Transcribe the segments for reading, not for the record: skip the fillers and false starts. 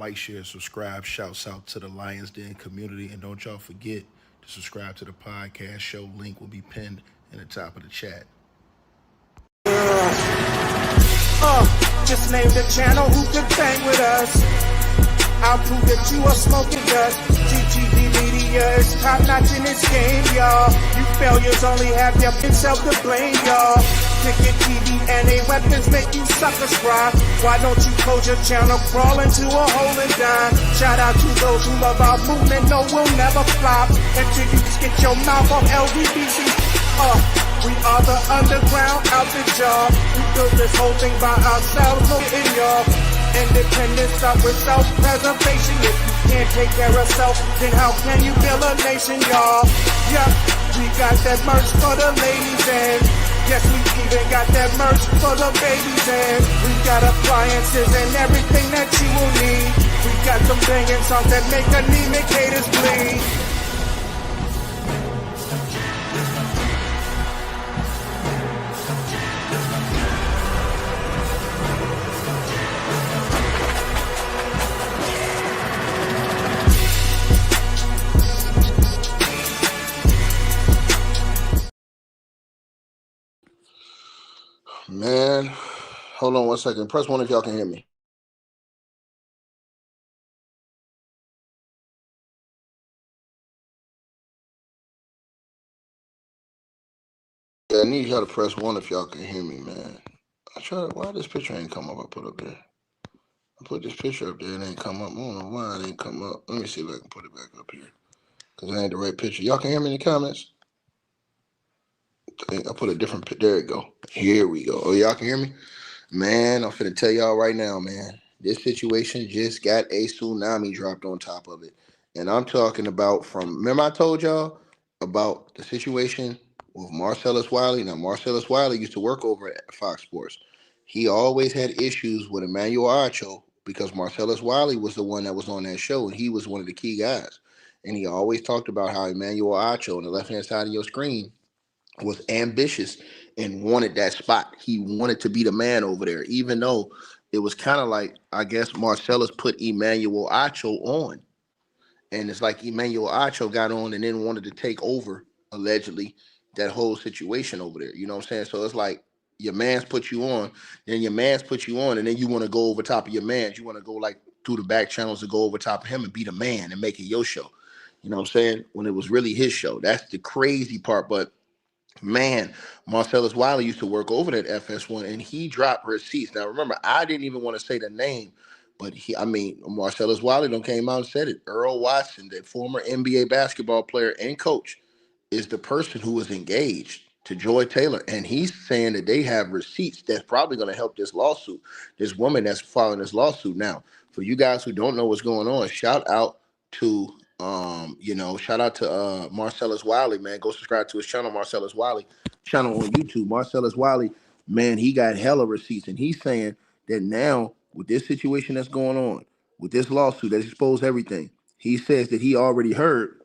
like, share, subscribe. Shouts out to the Lions Den community. And don't y'all forget to subscribe to the podcast show. Link will be pinned in the top of the chat. Just name the channel who could bang with us. I'll prove that you are smoking dust. GTV Media is top notch in this game, y'all. You failures only have yourself to blame, y'all. Ticket TV and a weapons make you suckers cry. Why don't you close your channel, crawl into a hole and die? Shout out to those who love our movement, no, we'll never flop until you just get your mouth on LDBC. We are the underground outfit, y'all. We built this whole thing by ourselves, no in y'all. Independence start with self-preservation. If you can't take care of self, then how can you build a nation, y'all? Yeah, we got that merch for the ladies and yes, we even got that merch for the babies and we got appliances and everything that you will need. We got some banging songs that make anemic haters bleed. Man, hold on one second. Press 1 if y'all can hear me. Yeah, I need y'all to press 1 if y'all can hear me, man. Why this picture ain't come up? I put up there. I put this picture up there and it ain't come up. I don't know why it ain't come up. Let me see if I can put it back up here. Because I ain't the right picture. Y'all can hear me in the comments? I put a different picture. There we go. Here we go. Oh, y'all can hear me? Man, I'm finna tell y'all right now, man. This situation just got a tsunami dropped on top of it. And I'm talking about remember I told y'all about the situation with Marcellus Wiley? Now, Marcellus Wiley used to work over at Fox Sports. He always had issues with Emmanuel Acho because Marcellus Wiley was the one that was on that show, and he was one of the key guys. And he always talked about how Emmanuel Acho on the left-hand side of your screen was ambitious and wanted that spot. He wanted to be the man over there, even though it was kind of like, I guess Marcellus put Emmanuel Acho on. And it's like Emmanuel Acho got on and then wanted to take over, allegedly, that whole situation over there. You know what I'm saying? So it's like your man's put you on, then your man's put you on, and then you want to go over top of your man's. You want to go like through the back channels to go over top of him and be the man and make it your show. You know what I'm saying? When it was really his show. That's the crazy part. But man, Marcellus Wiley used to work over at FS1 and he dropped receipts. Now, remember, I didn't even want to say the name, but Marcellus Wiley done came out and said it. Earl Watson, the former NBA basketball player and coach, is the person who was engaged to Joy Taylor. And he's saying that they have receipts that's probably going to help this lawsuit, this woman that's filing this lawsuit. Now, for you guys who don't know what's going on, shout out to Marcellus Wiley, man. Go subscribe to his channel, Marcellus Wiley channel on YouTube. Marcellus Wiley, man, he got hella receipts, and he's saying that now with this situation that's going on, with this lawsuit that exposed everything, he says that he already heard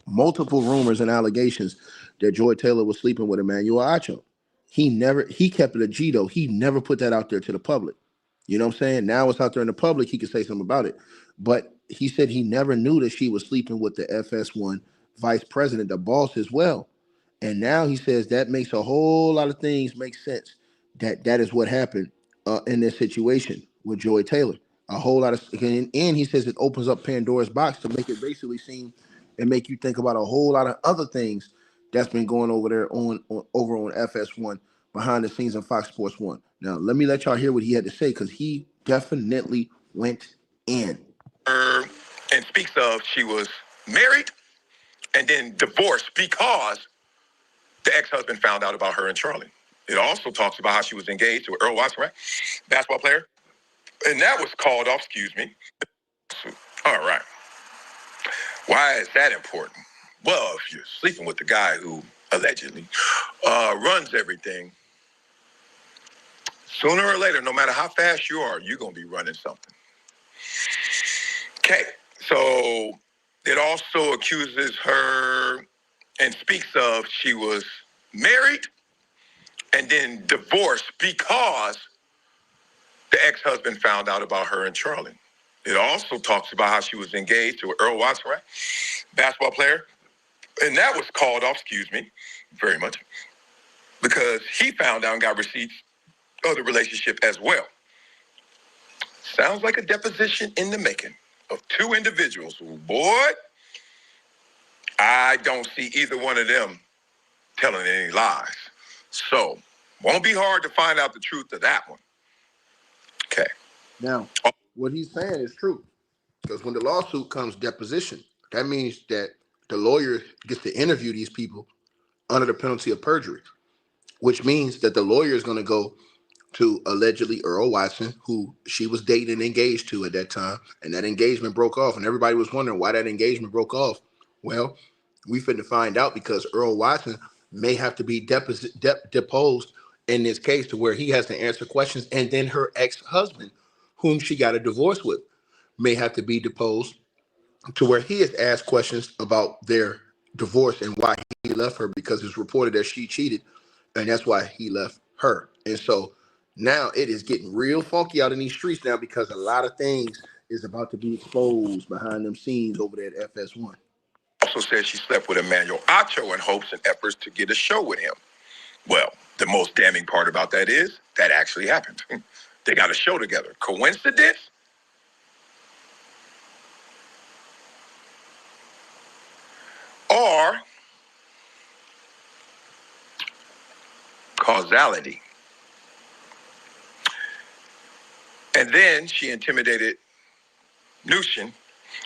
multiple rumors and allegations that Joy Taylor was sleeping with Emmanuel Acho. He kept it a G though. He never put that out there to the public. You know what I'm saying? Now it's out there in the public. He could say something about it. But he said he never knew that she was sleeping with the FS1 vice president, the boss as well. And now he says that makes a whole lot of things make sense. That is what happened in this situation with Joy Taylor. A whole lot of, and he says it opens up Pandora's box to make it basically seem and make you think about a whole lot of other things that's been going over there over on FS1 behind the scenes on Fox Sports 1. Now, let me let y'all hear what he had to say because he definitely went in. And speaks of she was married and then divorced because the ex-husband found out about her and Charlie. It also talks about how she was engaged to Earl Watson, right? Basketball player. And that was called off, excuse me. All right. Why is that important? Well, if you're sleeping with the guy who allegedly runs everything, sooner or later, no matter how fast you are, you're going to be running something. Okay, so it also accuses her and speaks of she was married and then divorced because the ex-husband found out about her and Charlie. It also talks about how she was engaged to Earl Watson, right? Basketball player. And that was called off, excuse me, very much, because he found out and got receipts of the relationship as well. Sounds like a deposition in the making of two individuals who, boy, I don't see either one of them telling any lies. So, won't be hard to find out the truth of that one. Okay. Now, what he's saying is true. Because when the lawsuit comes deposition, that means that the lawyer gets to interview these people under the penalty of perjury, which means that the lawyer is going to go to allegedly Earl Watson, who she was dating and engaged to at that time, and that engagement broke off, and everybody was wondering why that engagement broke off. Well, we finna find out because Earl Watson may have to be deposed in this case to where he has to answer questions, and then her ex-husband, whom she got a divorce with, may have to be deposed to where he is asked questions about their divorce and why he left her, because it's reported that she cheated, and that's why he left her. And so now it is getting real funky out in these streets now because a lot of things is about to be exposed behind them scenes over there at FS1. Also said she slept with Emmanuel Acho in hopes and efforts to get a show with him. Well, the most damning part about that is that actually happened. They got a show together. Coincidence? Or causality? And then she intimidated Nushin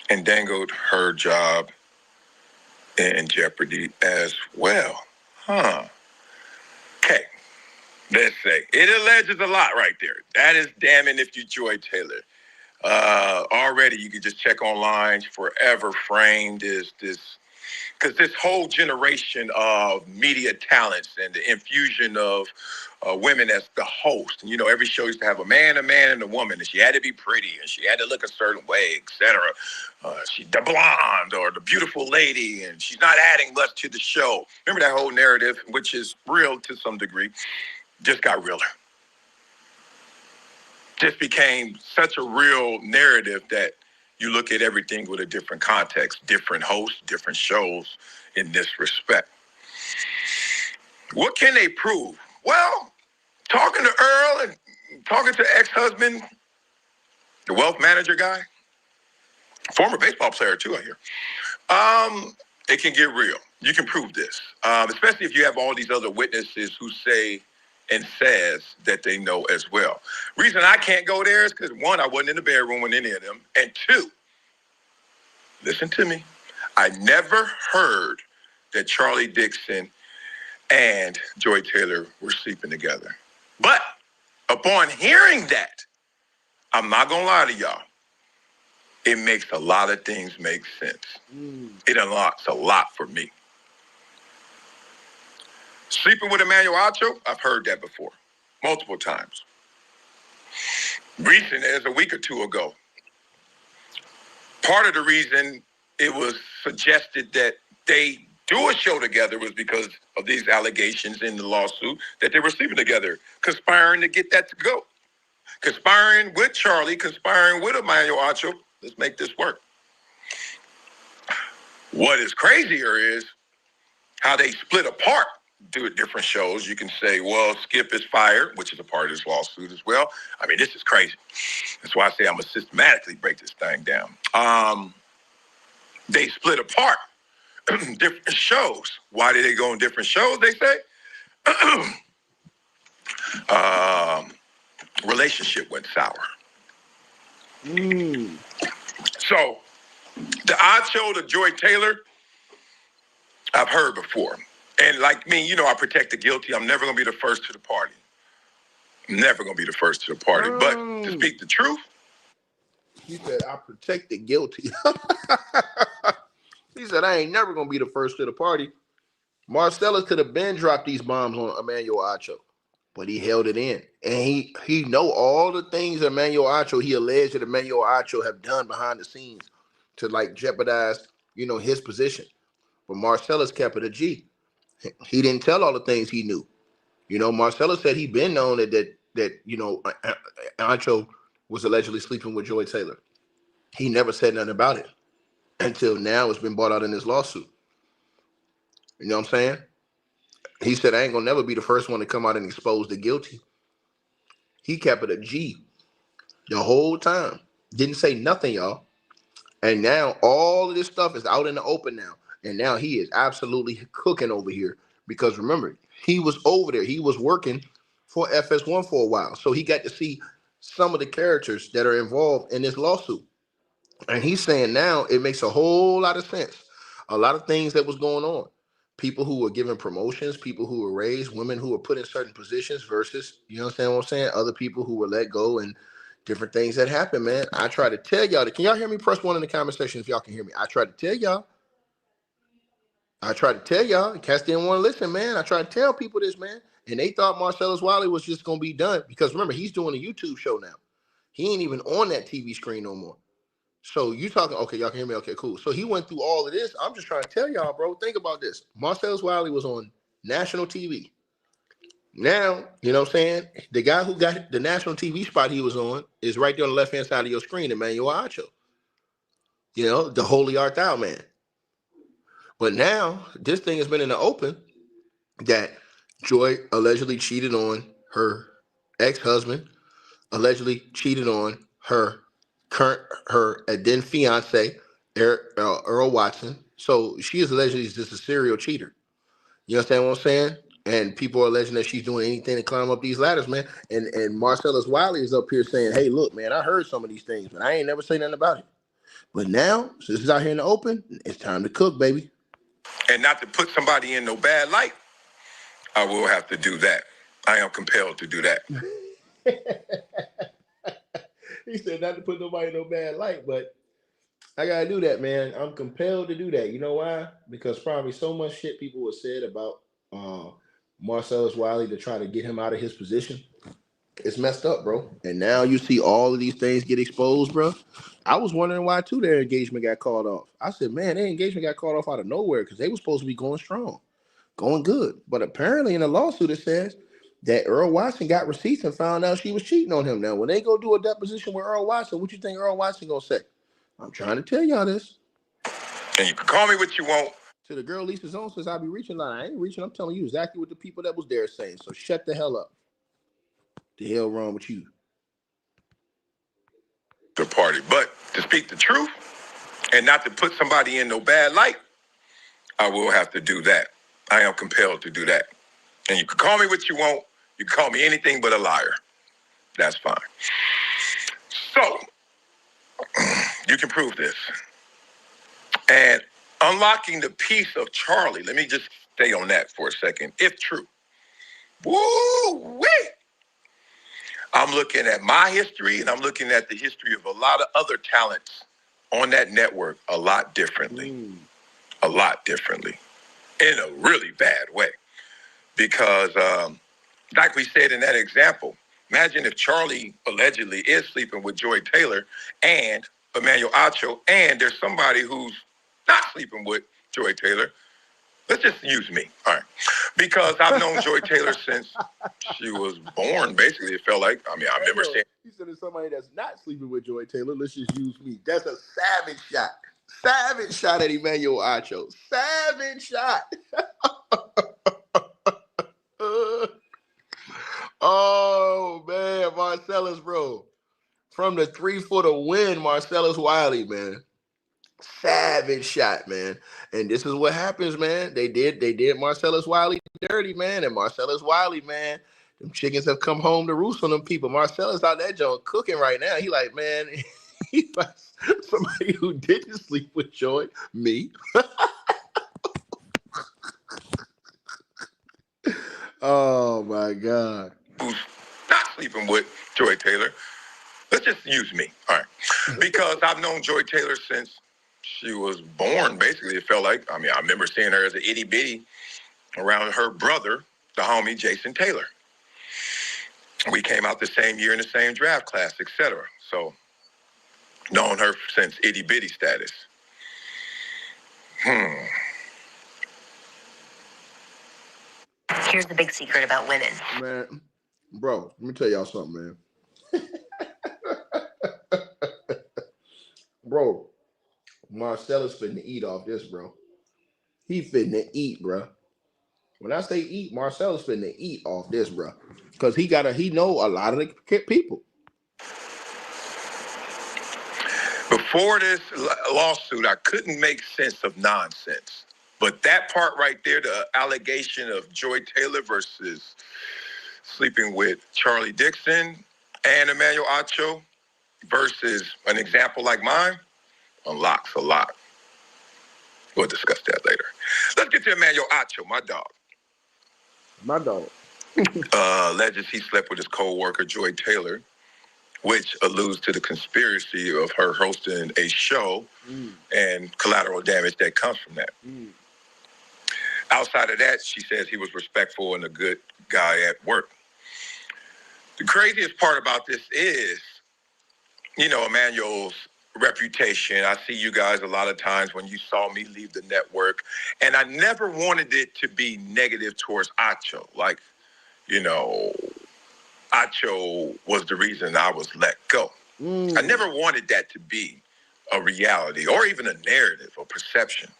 and dangled her job in jeopardy as well. Okay. Let's say it alleges a lot right there. That is damning if you Joy Taylor. Already you can just check online. Forever framed is this, because this whole generation of media talents and the infusion of women as the host, and every show used to have a man, and a woman, and she had to be pretty and she had to look a certain way, etc. She the blonde or the beautiful lady, and she's not adding much to the show. Remember that whole narrative, which is real to some degree, just got realer. Just became such a real narrative that you look at everything with a different context, different hosts, different shows in this respect. What can they prove? Well, talking to Earl and talking to ex-husband, the wealth manager guy, former baseball player too, I hear. It can get real. You can prove this, especially if you have all these other witnesses who say and says that they know as well. Reason I can't go there is because, one, I wasn't in the bedroom with any of them, and two, listen to me, I never heard that Charlie Dixon and Joy Taylor were sleeping together. But upon hearing that, I'm not going to lie to y'all, it makes a lot of things make sense. It unlocks a lot for me. Sleeping with Emmanuel Acho, I've heard that before, multiple times. Recent as a week or two ago. Part of the reason it was suggested that they do a show together was because of these allegations in the lawsuit that they were sleeping together, conspiring to get that to go. Conspiring with Charlie, conspiring with Emmanuel Acho. Let's make this work. What is crazier is how they split apart, do different shows. You can say, well, Skip is fired, which is a part of this lawsuit as well. I mean, this is crazy. That's why I say I'm going to systematically break this thing down. They split apart different shows. Why did they go on different shows, they say? Relationship went sour. So, the Acho, the Joy Taylor, I've heard before. And like me, I protect the guilty. I'm never going to be the first to the party. I'm never going to be the first to the party. But to speak the truth. He said, I protect the guilty. He said, I ain't never going to be the first to the party. Marcellus could have been dropped these bombs on Emmanuel Acho, but he held it in. And he know all the things Emmanuel Acho, he alleged that Emmanuel Acho have done behind the scenes to jeopardize, his position. But Marcellus kept it a G. He didn't tell all the things he knew. Marcellus said he'd been known that Acho was allegedly sleeping with Joy Taylor. He never said nothing about it until now. It's been brought out in this lawsuit. You know what I'm saying? He said, I ain't gonna never be the first one to come out and expose the guilty. He kept it a G the whole time. Didn't say nothing, y'all. And now all of this stuff is out in the open now. And now he is absolutely cooking over here. Because remember, he was over there. He was working for FS1 for a while. So he got to see some of the characters that are involved in this lawsuit. And he's saying now it makes a whole lot of sense. A lot of things that was going on. People who were given promotions, people who were raised, women who were put in certain positions versus, you understand what I'm saying? Other people who were let go and different things that happen, man. I try to tell y'all. Can y'all hear me? Press 1 in the comment section if y'all can hear me. I try to tell y'all. Cats didn't want to listen, man. I try to tell people this, man. And they thought Marcellus Wiley was just going to be done. Because remember, he's doing a YouTube show now. He ain't even on that TV screen no more. So you talking, okay, y'all can hear me? Okay, cool. So he went through all of this. I'm just trying to tell y'all, bro, think about this. Marcellus Wiley was on national TV. Now, you know what I'm saying? The guy who got the national TV spot he was on is right there on the left-hand side of your screen, Emmanuel Acho. You know, the holy art thou, man. But now, this thing has been in the open that Joy allegedly cheated on her ex-husband, allegedly cheated on her then fiance, Earl Watson. So she is allegedly just a serial cheater. You understand what I'm saying? And people are alleging that she's doing anything to climb up these ladders, man. And Marcellus Wiley is up here saying, hey, look, man, I heard some of these things, but I ain't never say nothing about it. But now, since it's out here in the open, it's time to cook, baby. And not to put somebody in no bad light, I will have to do that. I am compelled to do that. He said not to put nobody in no bad light, but I gotta do that, man. I'm compelled to do that. You know why? Because probably so much shit people were said about Marcellus Wiley to try to get him out of his position. It's messed up, bro. And now you see all of these things get exposed, bro. I was wondering why too their engagement got called off. I said, man, their engagement got called off out of nowhere because they were supposed to be going strong, going good. But apparently in the lawsuit it says that Earl Watson got receipts and found out she was cheating on him. Now, when they go do a deposition with Earl Watson, what you think Earl Watson gonna say? I'm trying to tell y'all this. And you can call me what you want. To the girl Lisa Zone says, I'll be reaching line. I ain't reaching. I'm telling you exactly what the people that was there saying. So shut the hell up. The hell wrong with you? The party. But to speak the truth and not to put somebody in no bad light, I will have to do that. I am compelled to do that. And you can call me what you want. You can call me anything but a liar. That's fine. So, you can prove this. And unlocking the piece of Charlie, let me just stay on that for a second, if true. Woo-wee! I'm looking at my history and I'm looking at the history of a lot of other talents on that network a lot differently. A lot differently. In a really bad way. Because, like we said in that example, imagine if Charlie allegedly is sleeping with Joy Taylor and Emmanuel Acho, and there's somebody who's not sleeping with Joy Taylor. Let's just use me, all right? Because I've known Joy Taylor since she was born, basically, it felt like. I mean, I remember saying... He said there's somebody that's not sleeping with Joy Taylor. Let's just use me. That's a savage shot. Savage shot at Emmanuel Acho. Savage shot. Oh, man, Marcellus, bro. From the 3-footer win, Marcellus Wiley, man. Savage shot, man. And this is what happens, man. They did Marcellus Wiley dirty, man. And Marcellus Wiley, man, them chickens have come home to roost on them people. Marcellus out that joint cooking right now. He like, man, he like somebody who didn't sleep with Joy, me. Oh my God. Who's not sleeping with Joy Taylor. Let's just use me, all right? Because I've known Joy Taylor since she was born, basically, it felt like. I mean, I remember seeing her as an itty bitty around her brother, the homie Jason Taylor. We came out the same year in the same draft class, etc. So, known her since itty bitty status. Here's the big secret about women. Man, bro, let me tell y'all something, man. Bro, Marcellus finna eat off this, bro. He finna eat, bro. When I say eat, Marcellus finna eat off this, bro. Cause he know a lot of the people. Before this lawsuit, I couldn't make sense of nonsense. But that part right there, the allegation of Joy Taylor versus sleeping with Charlie Dixon and Emmanuel Acho versus an example like mine, unlocks a lot. We'll discuss that later. Let's get to Emmanuel Acho, my dog. My dog. Alleges he slept with his co-worker, Joy Taylor, which alludes to the conspiracy of her hosting a show and collateral damage that comes from that. Outside of that, she says he was respectful and a good guy at work. The craziest part about this is, Emmanuel's reputation. I see you guys a lot of times when you saw me leave the network, and I never wanted it to be negative towards Acho. Like, Acho was the reason I was let go. I never wanted that to be a reality or even a narrative or perception,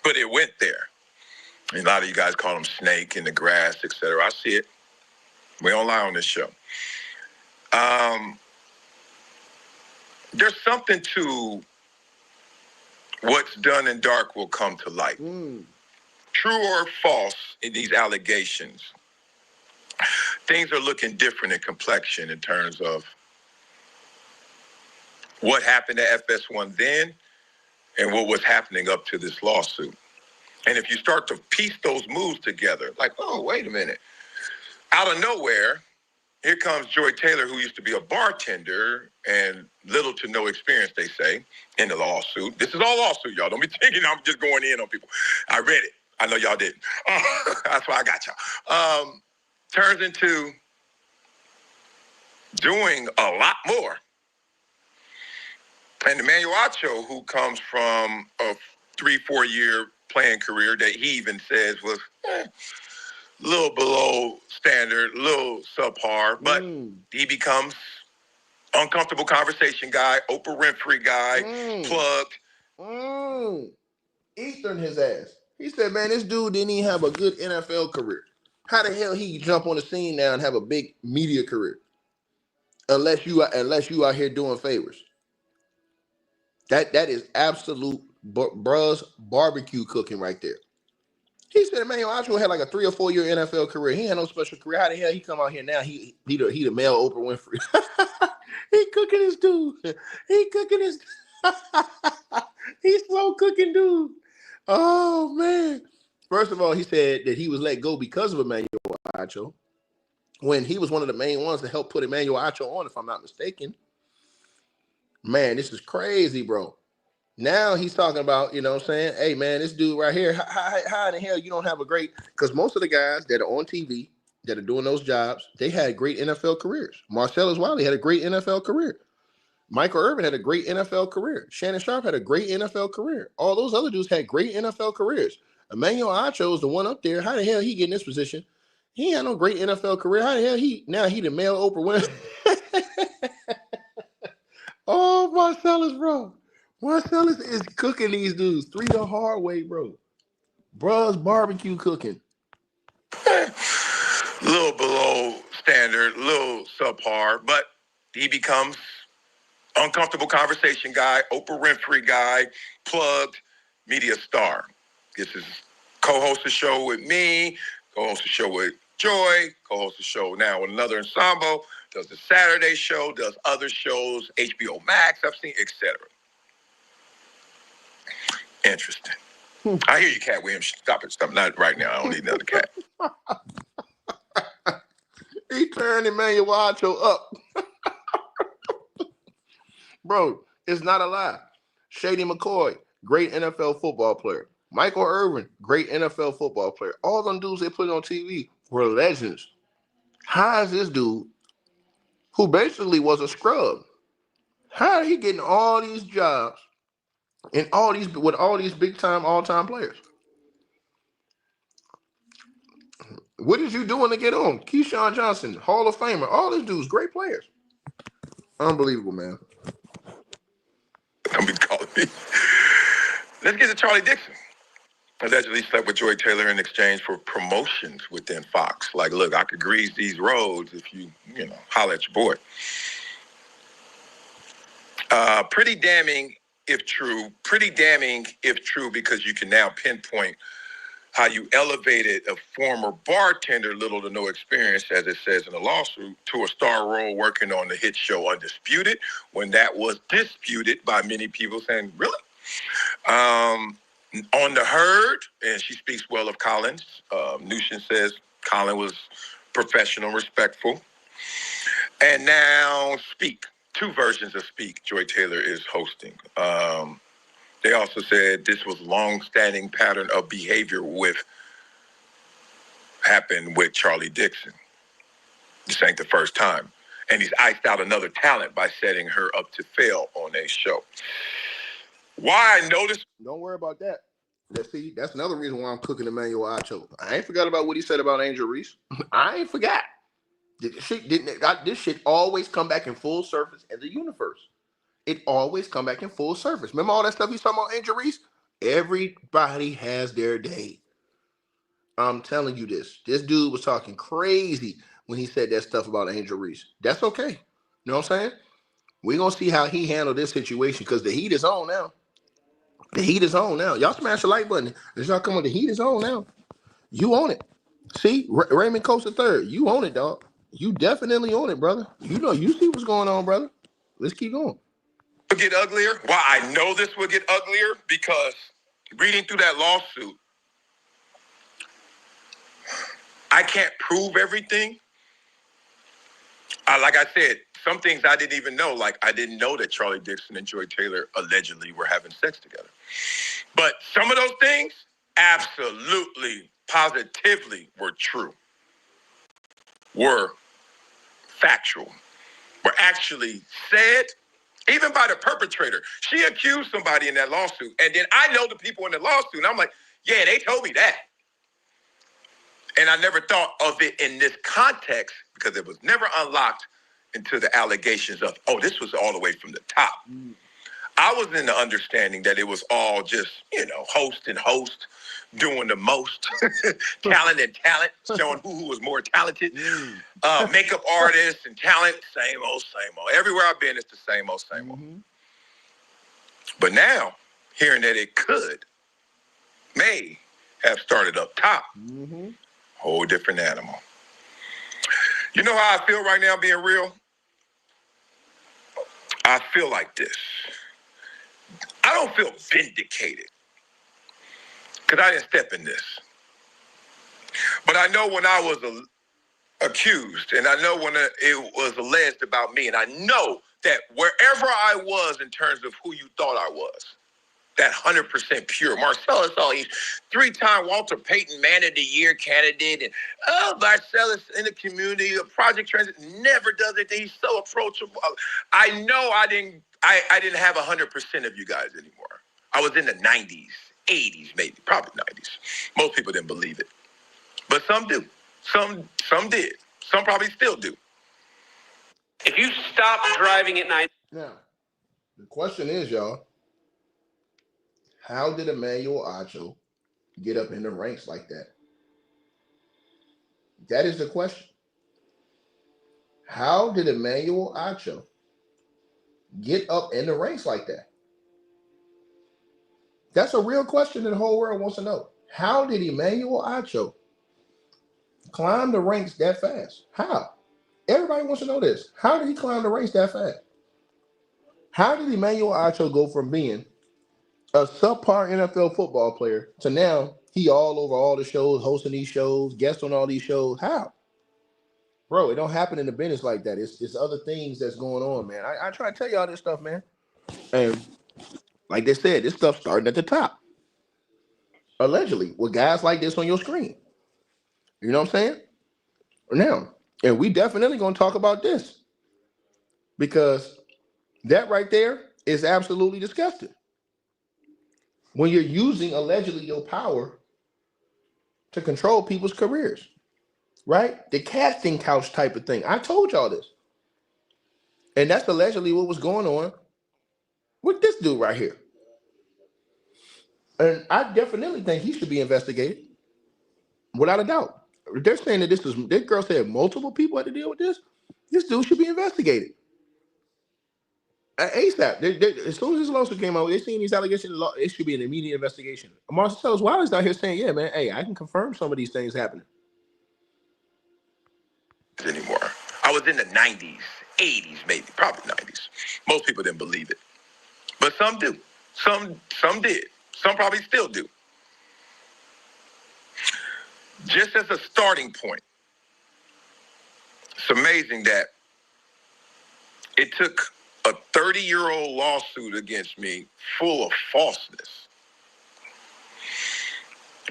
but it went there. A lot of you guys call him snake in the grass, etc. I see it. We don't lie on this show. There's something to what's done in dark will come to light. True or false in these allegations, things are looking different in complexion in terms of what happened at FS1 then and what was happening up to this lawsuit. And if you start to piece those moves together, like, oh, wait a minute. Out of nowhere, here comes Joy Taylor, who used to be a bartender and little to no experience, they say, in the lawsuit. This is all lawsuit, y'all. Don't be thinking I'm just going in on people. I read it. I know y'all didn't. That's why I got y'all. Turns into doing a lot more. And Emmanuel Acho, who comes from a 3-4 year playing career that he even says was a little below standard, a little subpar, but he becomes uncomfortable conversation guy, Oprah Winfrey guy, plugged. Eastern his ass. He said, man, this dude didn't even have a good NFL career. How the hell he jump on the scene now and have a big media career? Unless you out here doing favors. That is absolute bruh's barbecue cooking right there. He said, Emmanuel Acho had like a 3 or 4 year NFL career. He had no special career. How the hell he come out here now? He the male Oprah Winfrey. He cooking his dude. He cooking his. He's slow cooking dude. Oh man. First of all, he said that he was let go because of Emmanuel Acho, when he was one of the main ones to help put Emmanuel Acho on, if I'm not mistaken. Man, this is crazy, bro. Now he's talking about, hey, man, this dude right here, how in the hell you don't have a great, because most of the guys that are on TV that are doing those jobs, they had great NFL careers. Marcellus Wiley had a great NFL career. Michael Irvin had a great NFL career. Shannon Sharp had a great NFL career. All those other dudes had great NFL careers. Emmanuel Acho is the one up there. How the hell he get in this position? He had no great NFL career. How the hell he the male Oprah Winfrey? Oh, Marcellus, bro. Marcellus is cooking these dudes 3 the hard way, bro. Bruh's barbecue cooking. A little below standard, a little subpar, but he becomes uncomfortable conversation guy, Oprah Winfrey guy, plugged, media star. This is co-host a show with me, co-host a show with Joy, co-host a show now with another ensemble, does the Saturday show, does other shows, HBO Max, I've seen, etc. Interesting. I hear you, Cat Williams. Stop it. Stop. Not right now. I don't need another cat. He turned Emmanuel Acho up. Bro, it's not a lie. Shady McCoy, great NFL football player. Michael Irvin, great NFL football player. All them dudes they put on TV were legends. How is this dude, who basically was a scrub, how are he getting all these jobs and with all these big time, all time players? What is you doing to get on? Keyshawn Johnson, Hall of Famer, all these dudes, great players. Unbelievable, man. Don't be calling Let's get to Charlie Dixon. Allegedly slept with Joy Taylor in exchange for promotions within Fox. Like, look, I could grease these roads if you holler at your boy. Pretty damning if true. Pretty damning if true, because you can now pinpoint how you elevated a former bartender, little to no experience, as it says in the lawsuit, to a star role working on the hit show Undisputed, when that was disputed by many people saying, really? On the Herd, and she speaks well of Collins. Nushin says Collins was professional, respectful. And now Speak. Two versions of Speak Joy Taylor is hosting. They also said this was long-standing pattern of behavior happened with Charlie Dixon. This ain't the first time. And he's iced out another talent by setting her up to fail on a show. Why I noticed? Don't worry about that. See, that's another reason why I'm cooking Emmanuel Acho. I ain't forgot about what he said about Angel Reese. I ain't forgot. This shit always come back in full surface in the universe. It always come back in full surface. Remember all that stuff he's talking about Angel Reese? Everybody has their day. I'm telling you this. This dude was talking crazy when he said that stuff about Angel Reese. That's okay. You know what I'm saying? We're going to see how he handled this situation, because the heat is on now. The heat is on now. Y'all smash the like button. It's not coming. The heat is on now. You own it. See, Raymond Coates III, you own it, dog. You definitely own it, brother. You see what's going on, brother. Let's keep going. Will get uglier. Why I know this will get uglier, because reading through that lawsuit, I can't prove everything. Like I said, some things I didn't even know. Like, I didn't know that Charlie Dixon and Joy Taylor allegedly were having sex together. But some of those things absolutely, positively were true, were factual, were actually said, even by the perpetrator. She accused somebody in that lawsuit, and then I know the people in the lawsuit, and I'm like, yeah, they told me that. And I never thought of it in this context, because it was never unlocked into the allegations of, oh, this was all the way from the top. I was in the understanding that it was all just, host and host doing the most, talent and talent, showing who was more talented, makeup artists and talent, same old. Everywhere I've been, it's the same old. But now, hearing that it may have started up top, whole different animal. You know how I feel right now, being real? I feel like this. I don't feel vindicated, because I didn't step in this. But I know when I was accused, and I know when it was alleged about me, and I know that wherever I was in terms of who you thought I was, that 100% pure. Marcellus, he's 3-time Walter Payton Man of the Year candidate, and Marcellus in the community, a Project Transit, never does it. He's so approachable. I know I didn't have 100% of you guys anymore. I was in the 90s, 80s, maybe, probably 90s. Most people didn't believe it, but some do. Some did. Some probably still do. If you stop driving at night. Now, the question is, y'all, how did Emmanuel Acho get up in the ranks like that? That is the question. How did Emmanuel Acho get up in the ranks like that? That's a real question that the whole world wants to know. How did Emmanuel Acho climb the ranks that fast? How? Everybody wants to know this. How did he climb the ranks that fast? How did Emmanuel Acho go from being a subpar NFL football player to now he all over all the shows, hosting these shows, guest on all these shows? How? Bro, it don't happen in the business like that. It's other things that's going on, man. I try to tell y'all this stuff, man. And like they said, this stuff starting at the top. Allegedly, with guys like this on your screen. You know what I'm saying? Now, and we definitely going to talk about this, because that right there is absolutely disgusting. When you're using allegedly your power to control people's careers, right? The casting couch type of thing. I told y'all this. And that's allegedly what was going on with this dude right here. And I definitely think he should be investigated, without a doubt. They're saying that this girl said multiple people had to deal with this. This dude should be investigated. ASAP. As soon as this lawsuit came out, they seen these allegations. It should be an immediate investigation. Marcellus Wiley's out here saying, "Yeah, man, hey, I can confirm some of these things happening." Anymore. I was in the 90s, 80s, maybe, probably 90s. Most people didn't believe it, but some do. Some did. Some probably still do. Just as a starting point, it's amazing that it took a 30-year-old lawsuit against me full of falseness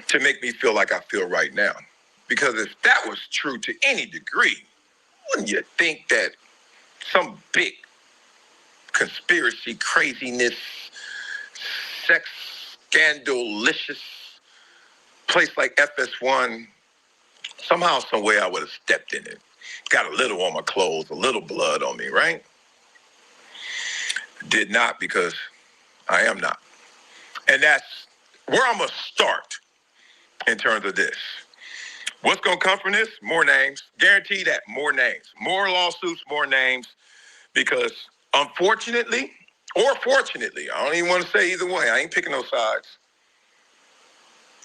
to make me feel like I feel right now. Because if that was true to any degree, wouldn't you think that some big conspiracy, craziness, sex, scandalicious place like FS1, somehow, some way I would have stepped in it. Got a little on my clothes, a little blood on me, right? Did not, because I am not. And that's where I'm going to start in terms of this. What's going to come from this? More names. Guarantee that. More names. More lawsuits, more names. Because unfortunately, or fortunately, I don't even want to say either way. I ain't picking no sides.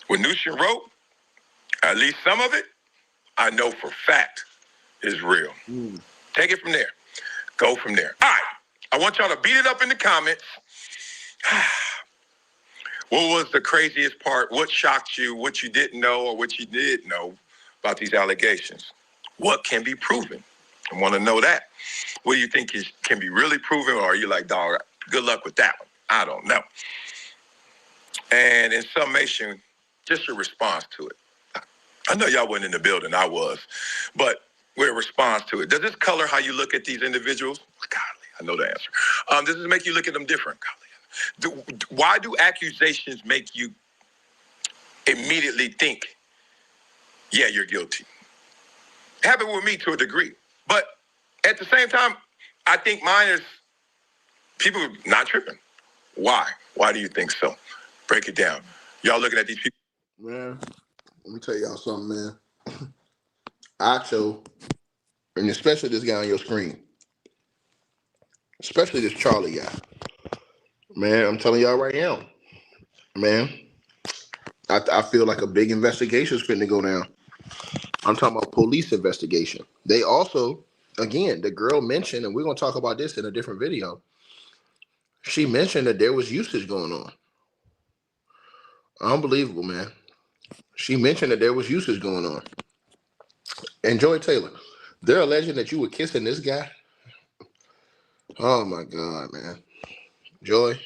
What Nushin wrote, at least some of it, I know for fact is real. Take it from there. Go from there. All right. I want y'all to beat it up in the comments. What was the craziest part? What shocked you? What you didn't know or what you did know about these allegations? What can be proven? I want to know that. What do you think can be really proven, or are you like, dog, good luck with that one? I don't know. And in summation, just your response to it. I know y'all wasn't in the building, I was, but with a response to it. Does this color how you look at these individuals? Golly, I know the answer. Does this make you look at them different? Golly. Why do accusations make you immediately think, yeah, you're guilty? It happened with me to a degree. But at the same time, I think mine is people not tripping. Why? Why do you think so? Break it down. Y'all looking at these people. Man, let me tell y'all something, man. Acho, and especially this guy on your screen, especially this Charlie guy. Man, I'm telling y'all right now, man, I feel like a big investigation is fitting to go down. I'm talking about police investigation. They also, again, the girl mentioned, and we're going to talk about this in a different video. She mentioned that there was usage going on. Unbelievable, man. She mentioned that there was usage going on. And Joy Taylor, they're alleging that you were kissing this guy. Oh my God, man. Joy.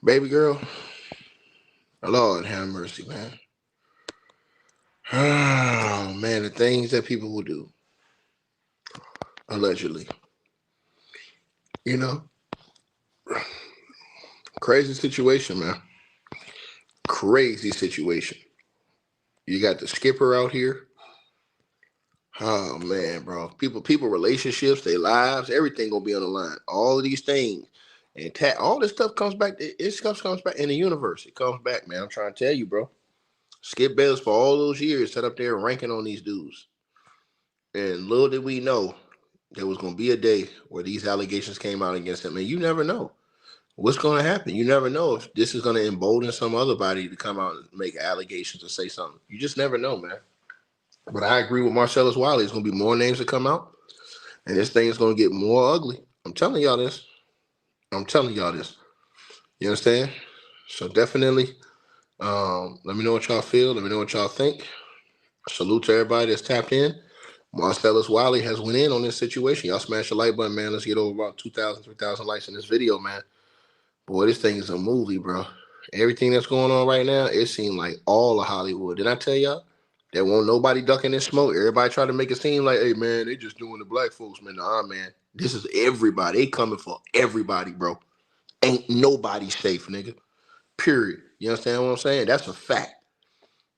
Baby girl, Lord have mercy, man. Oh man, the things that people will do. Allegedly. You know? Crazy situation, man. Crazy situation. You got the skipper out here. Oh man, bro. People relationships, their lives, everything gonna be on the line. All of these things. And all this stuff comes back. It stuff comes back in the universe. It comes back, man. I'm trying to tell you, bro. Skip Bayless for all those years sat up there ranking on these dudes. And little did we know there was gonna be a day where these allegations came out against him. And you never know what's gonna happen. You never know if this is gonna embolden some other body to come out and make allegations or say something. You just never know, man. But I agree with Marcellus Wiley. There's going to be more names that come out, and this thing is going to get more ugly. I'm telling y'all this. You understand? So definitely, let me know what y'all feel. Let me know what y'all think. Salute to everybody that's tapped in. Marcellus Wiley has went in on this situation. Y'all smash the like button, man. Let's get over about 2,000, 3,000 likes in this video, man. Boy, this thing is a movie, bro. Everything that's going on right now, it seemed like all of Hollywood. Did I tell y'all? There won't nobody ducking this smoke. Everybody try to make it seem like, hey, man, they just doing the black folks, man. Nah, man. This is everybody. They coming for everybody, bro. Ain't nobody safe, nigga. Period. You understand what I'm saying? That's a fact.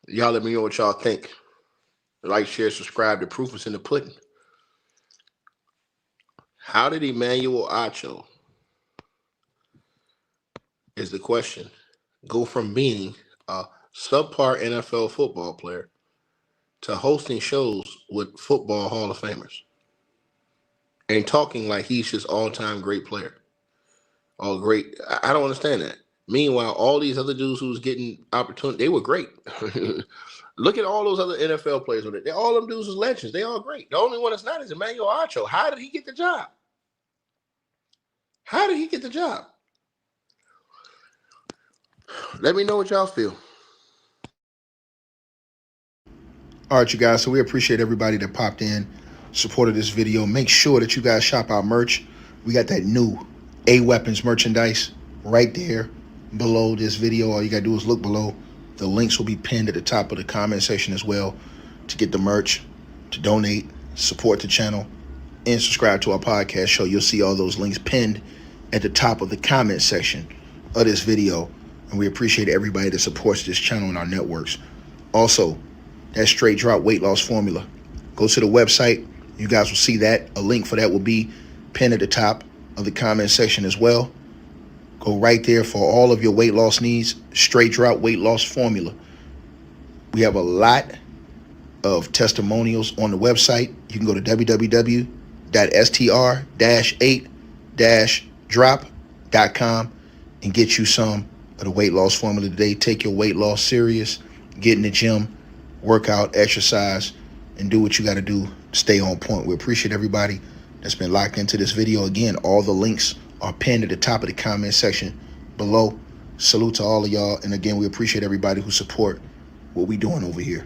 Y'all let me know what y'all think. Like, share, subscribe. The proof is in the pudding. How did Emmanuel Acho is the question. Go from being a subpar NFL football player to hosting shows with football Hall of Famers and talking like he's just all-time great player. All great. I don't understand that. Meanwhile, all these other dudes who was getting opportunity, they were great. Look at all those other NFL players with it. All them dudes was legends. They all great. The only one that's not is Emmanuel Acho. How did he get the job? How did he get the job? Let me know what y'all feel. All right, you guys. So we appreciate everybody that popped in, supported this video. Make sure that you guys shop our merch. We got that new A-Weapons merchandise right there below this video. All you got to do is look below. The links will be pinned at the top of the comment section as well to get the merch, to donate, support the channel, and subscribe to our podcast show. You'll see all those links pinned at the top of the comment section of this video. And we appreciate everybody that supports this channel and our networks. Also, that straight drop weight loss formula. Go to the website. You guys will see that. A link for that will be pinned at the top of the comment section as well. Go right there for all of your weight loss needs. Straight drop weight loss formula. We have a lot of testimonials on the website. You can go to www.str-8-drop.com and get you some of the weight loss formula today. Take your weight loss serious. Get in the gym, work out, exercise, and do what you got to do. Stay on point. We appreciate everybody that's been locked into this video. Again, all the links are pinned at the top of the comment section below. Salute to all of y'all. And again, we appreciate everybody who support what we doing over here.